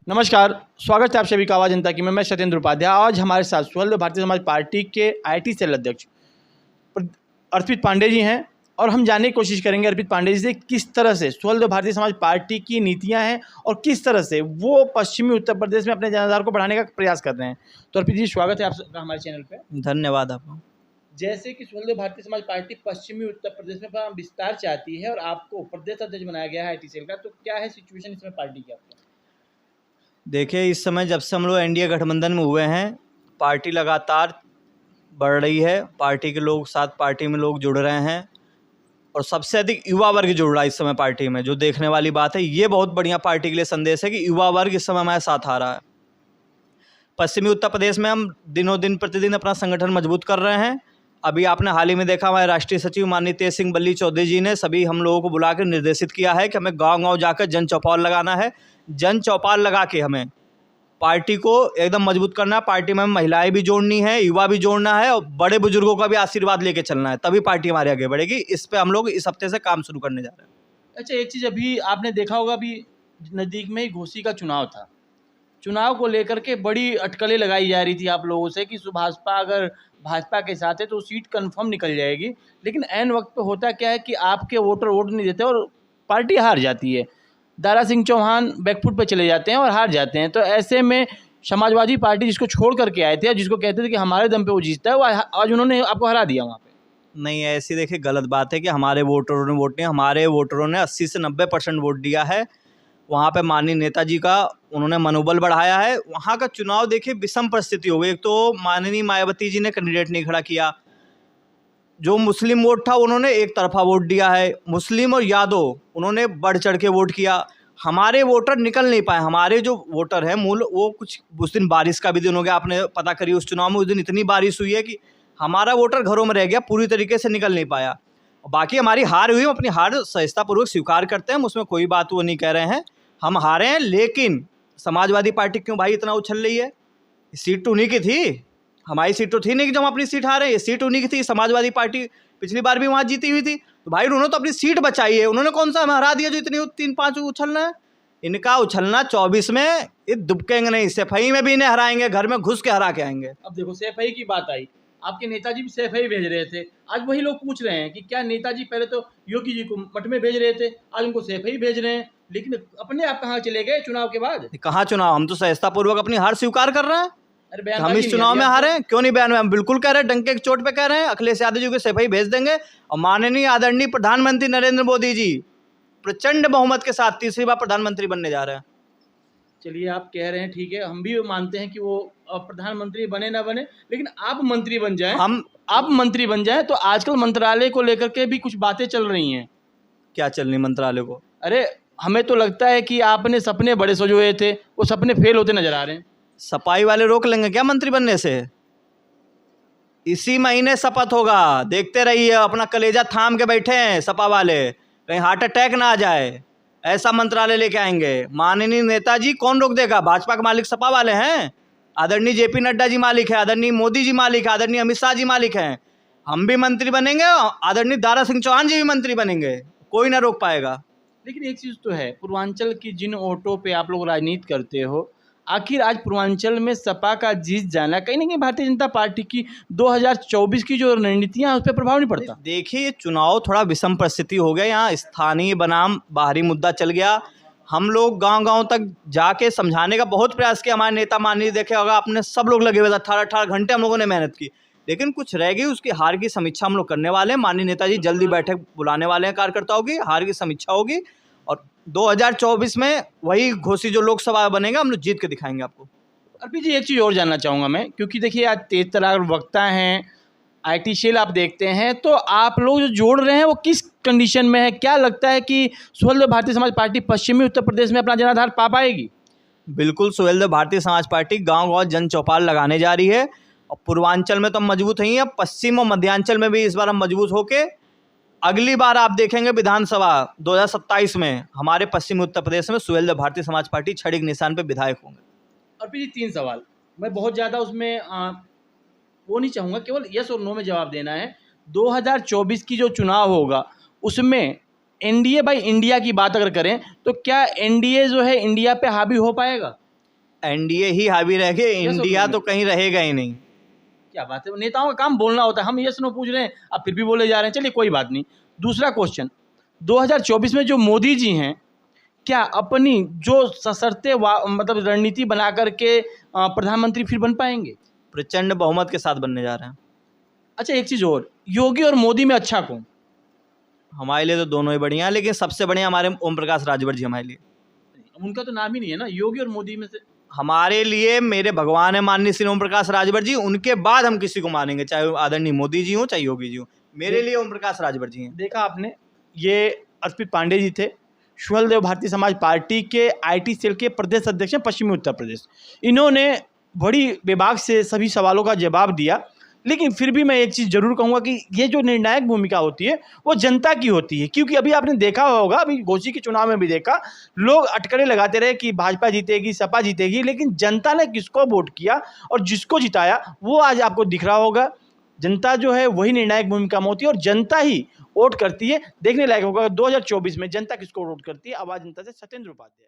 नमस्कार, स्वागत है आप सभी का आवाज़ जनता की में। मैं सत्येंद्र उपाध्याय। आज हमारे साथ स्वतंत्र भारतीय समाज पार्टी के आईटी सेल अध्यक्ष अर्पित पांडे जी हैं और हम जानने की कोशिश करेंगे अर्पित पांडे जी से किस तरह से स्वतंत्र भारतीय समाज पार्टी की नीतियां हैं और किस तरह से वो पश्चिमी उत्तर प्रदेश में अपने जनाधार को बढ़ाने का प्रयास कर रहे हैं। तो अर्पित जी, स्वागत है आपका हमारे चैनल पर। धन्यवाद आपको। जैसे कि स्वतंत्र भारतीय समाज पार्टी पश्चिमी उत्तर प्रदेश में अपना विस्तार चाहती है और आपको प्रदेश अध्यक्ष बनाया गया है आईटी सेल का, तो क्या है सिचुएशन इसमें पार्टी की आपको? देखिए, इस समय जब से हम लोग एनडीए गठबंधन में हुए हैं, पार्टी लगातार बढ़ रही है। पार्टी के लोग साथ पार्टी में लोग जुड़ रहे हैं और सबसे अधिक युवा वर्ग जुड़ रहा है इस समय पार्टी में, जो देखने वाली बात है। ये बहुत बढ़िया पार्टी के लिए संदेश है कि युवा वर्ग इस समय हमारे साथ आ रहा है। पश्चिमी उत्तर प्रदेश में हम दिनों दिन प्रतिदिन अपना संगठन मजबूत कर रहे हैं। अभी आपने हाल ही में देखा, हमारे राष्ट्रीय सचिव माननीय तेज सिंह बल्ली चौधरी जी ने सभी हम लोगों को बुला कर निर्देशित किया है कि हमें गांव-गांव जाकर जन चौपाल लगाना है। जन चौपाल लगा के हमें पार्टी को एकदम मजबूत करना है। पार्टी में महिलाएं भी जोड़नी है, युवा भी जोड़ना है और बड़े बुजुर्गों का भी आशीर्वाद लेके चलना है, तभी पार्टी हमारी आगे बढ़ेगी। इस पे हम लोग इस हफ्ते से काम शुरू करने जा रहे हैं। अच्छा, एक चीज़ अभी आपने देखा होगा, अभी नज़दीक में ही घोसी का चुनाव था। चुनाव को लेकर के बड़ी अटकलें लगाई जा रही थी आप लोगों से कि भाजपा अगर भाजपा के साथ है तो सीट कंफर्म निकल जाएगी, लेकिन ऐन वक्त पे होता क्या है कि आपके वोटर वोट नहीं देते और पार्टी हार जाती है। दारा सिंह चौहान बैकफुट पे चले जाते हैं और हार जाते हैं। तो ऐसे में समाजवादी पार्टी जिसको छोड़ करके आए थे, जिसको कहते थे कि हमारे दम पे वो जीतता है, वो आज उन्होंने आपको हरा दिया वहाँ पे। नहीं, ऐसी देखिए गलत बात है कि हमारे वोटरों ने वोट नहीं, हमारे वोटरों ने 80 से 90% वोट दिया है। वहाँ पे माननीय नेताजी का उन्होंने मनोबल बढ़ाया है। वहाँ का चुनाव देखिए विषम परिस्थिति हो गई। एक तो माननीय मायावती जी ने कैंडिडेट नहीं खड़ा किया, जो मुस्लिम वोट था उन्होंने एक तरफा वोट दिया है। मुस्लिम और यादव उन्होंने बढ़ चढ़ के वोट किया। हमारे वोटर निकल नहीं पाए। हमारे जो वोटर हैं मूल, वो कुछ उस दिन बारिश का भी दिन हो गया, आपने पता करी उस चुनाव में। उस दिन इतनी बारिश हुई है कि हमारा वोटर घरों में रह गया, पूरी तरीके से निकल नहीं पाया। बाकी हमारी हार हुई, हम अपनी हार सहजतापूर्वक स्वीकार करते हैं, हम उसमें कोई बात वो नहीं कह रहे हैं। हम हारे हैं, लेकिन समाजवादी पार्टी क्यों भाई इतना उछल रही है? सीट तो उन्हीं की थी, हमारी सीट तो थी नहीं कि जो हम अपनी सीट हारे। ये सीट उन्हीं की थी। समाजवादी पार्टी पिछली बार भी वहाँ जीती हुई थी, तो भाई उन्होंने तो अपनी सीट बचाई है। उन्होंने कौन सा हमें हरा दिया जो इतनी 3-5 उछलना है? इनका उछलना 24 में ये दुबकेंगे नहीं। सफाई में भी इन्हें हराएंगे, घर में घुस के हरा के आएंगे। अब देखो, सैफई की बात आई, आपके नेताजी भी सैफई भेज रहे थे। आज वही लोग पूछ रहे हैं कि क्या नेताजी पहले तो योगी जी को मठ में भेज रहे थे, आज उनको सैफई भेज रहे हैं, लेकिन अपने आप कहाँ चले गए चुनाव के बाद? कहाँ चुनाव? हम तो सहजतापूर्वक अपनी हार स्वीकार कर रहे हैं। अरे हम बयानबाजी इस नहीं चुनाव आ रही में आपको? हारे हैं, क्यों नहीं बयान में? हम बिल्कुल कह रहे हैं, डंके की चोट पे कह रहे हैं, अखिलेश यादव जी को सफाई भेज देंगे। और माननीय आदरणीय प्रधानमंत्री नरेंद्र मोदी जी प्रचंड बहुमत के साथ तीसरी बार प्रधानमंत्री बनने जा रहे हैं। चलिए, आप कह रहे हैं, ठीक है, हम भी मानते हैं कि वो प्रधानमंत्री बने ना बने, लेकिन आप मंत्री बन जाएं। आप मंत्री बन जाएं तो आजकल मंत्रालय को लेकर के भी कुछ बातें चल रही हैं। क्या चल रही मंत्रालय को? अरे, हमें तो लगता है कि आपने सपने बड़े सजोए थे, वो सपने फेल होते नजर आ रहे हैं। सफाई वाले रोक लेंगे क्या मंत्री बनने से? इसी महीने शपथ होगा, देखते रहिए। अपना कलेजा थाम के बैठे हैं सपा वाले, कहीं हार्ट अटैक ना आ जाए। ऐसा मंत्रालय लेके आएंगे माननीय नेताजी। कौन रोक देगा? भाजपा के मालिक सपा वाले हैं। आदरणीय जेपी नड्डा जी मालिक है, आदरणीय मोदी जी मालिक है, आदरणीय अमित शाह जी मालिक हैं। हम भी मंत्री बनेंगे, आदरणीय दारा सिंह चौहान जी भी मंत्री बनेंगे, कोई ना रोक पाएगा। लेकिन एक चीज़ तो है, पूर्वांचल की जिन वोटों पे आप लोग राजनीति करते हो, आखिर आज पूर्वांचल में सपा का जीत जाना कहीं ना कहीं भारतीय जनता पार्टी की 2024 की जो रणनीतियां हैं उस पर प्रभाव नहीं पड़ता? देखिए, ये चुनाव थोड़ा विषम परिस्थिति हो गया। यहाँ स्थानीय बनाम बाहरी मुद्दा चल गया। हम लोग गांव-गांव तक जाके समझाने का बहुत प्रयास किया। हमारे नेता माननीय देखे होगा आपने, सब लोग लगे हुए थे, 18-18 घंटे हम लोगों ने मेहनत की, लेकिन कुछ रह गई। उसकी हार की समीक्षा हम लोग करने वाले हैं। माननीय नेताजी जल्दी बैठक बुलाने वाले हैं, कार्यकर्ताओं की हार की समीक्षा होगी और 2024 में वही घोसी जो लोकसभा बनेगा, हम लोग जीत के दिखाएंगे आपको। अर्पित जी, एक चीज़ और जानना चाहूँगा मैं, क्योंकि देखिए आज तेज तर्रार वक्ता हैं, आईटी सेल आप देखते हैं, तो आप लोग जो जोड़ रहे हैं वो किस कंडीशन में है? क्या लगता है कि स्वतंत्र भारतीय समाज पार्टी पश्चिमी उत्तर प्रदेश में अपना जनाधार पा पाएगी? बिल्कुल, सुहेलदेव भारतीय समाज पार्टी गांव-गांव जन चौपाल लगाने जा रही है और पूर्वांचल में तो हम मजबूत ही हैं, पश्चिम और मध्यांचल में भी इस बार हम मजबूत होके अगली बार आप देखेंगे विधानसभा 2027 में हमारे पश्चिमी उत्तर प्रदेश में सुहेलदेव भारतीय समाज पार्टी छड़ी के निशान पर विधायक होंगे। अर्पित जी, 3 सवाल, मैं बहुत ज़्यादा उसमें वो नहीं चाहूँगा, केवल यस और नो में जवाब देना है। 2024 की जो चुनाव होगा उसमें एनडीए बाई इंडिया की बात अगर करें तो क्या एनडीए जो है इंडिया पे हावी हो पाएगा? एनडीए ही हावी रह गए, इंडिया तो कहीं रहेगा ही नहीं। क्या बात है, नेताओं का काम बोलना होता है। हम यस नो पूछ रहे हैं, आप फिर भी बोले जा रहे हैं। चलिए कोई बात नहीं। दूसरा क्वेश्चन, 2024 में जो मोदी जी हैं, क्या अपनी जो सशर्ते मतलब रणनीति बना करके प्रधानमंत्री फिर बन पाएंगे? प्रचंड बहुमत के साथ बनने जा रहे हैं। अच्छा, एक चीज़ और, योगी और मोदी में अच्छा कौन? हमारे लिए तो दोनों ही बढ़िया हैं, लेकिन सबसे बढ़िया हमारे ओम प्रकाश राजभर जी हमारे लिए। उनका तो नाम ही नहीं है ना, योगी और मोदी में से। हमारे लिए मेरे भगवान है माननीय श्री ओम प्रकाश राजभर जी, उनके बाद हम किसी को मानेंगे, चाहे वो आदरणीय मोदी जी हो चाहे योगी जी हो। मेरे लिए ओम प्रकाश राजभर जी हैं। देखा आपने, ये अर्पित पांडे जी थे, शुहलदेव भारतीय समाज पार्टी के आईटी सेल के प्रदेश अध्यक्ष हैं पश्चिमी उत्तर प्रदेश। इन्होंने बड़ी बेबाक से सभी सवालों का जवाब दिया, लेकिन फिर भी मैं एक चीज़ जरूर कहूँगा कि ये जो निर्णायक भूमिका होती है वो जनता की होती है। क्योंकि अभी आपने देखा होगा, अभी घोसी के चुनाव में भी देखा, लोग अटकलें लगाते रहे कि भाजपा जीतेगी, सपा जीतेगी, लेकिन जनता ने किसको वोट किया और जिसको जिताया वो आज आपको दिख रहा होगा। जनता जो है वही निर्णायक भूमिका में होती है और जनता ही वोट करती है। देखने लायक होगा 2024 में जनता किसको वोट करती है। आवाज जनता से, सत्येंद्र उपाध्याय।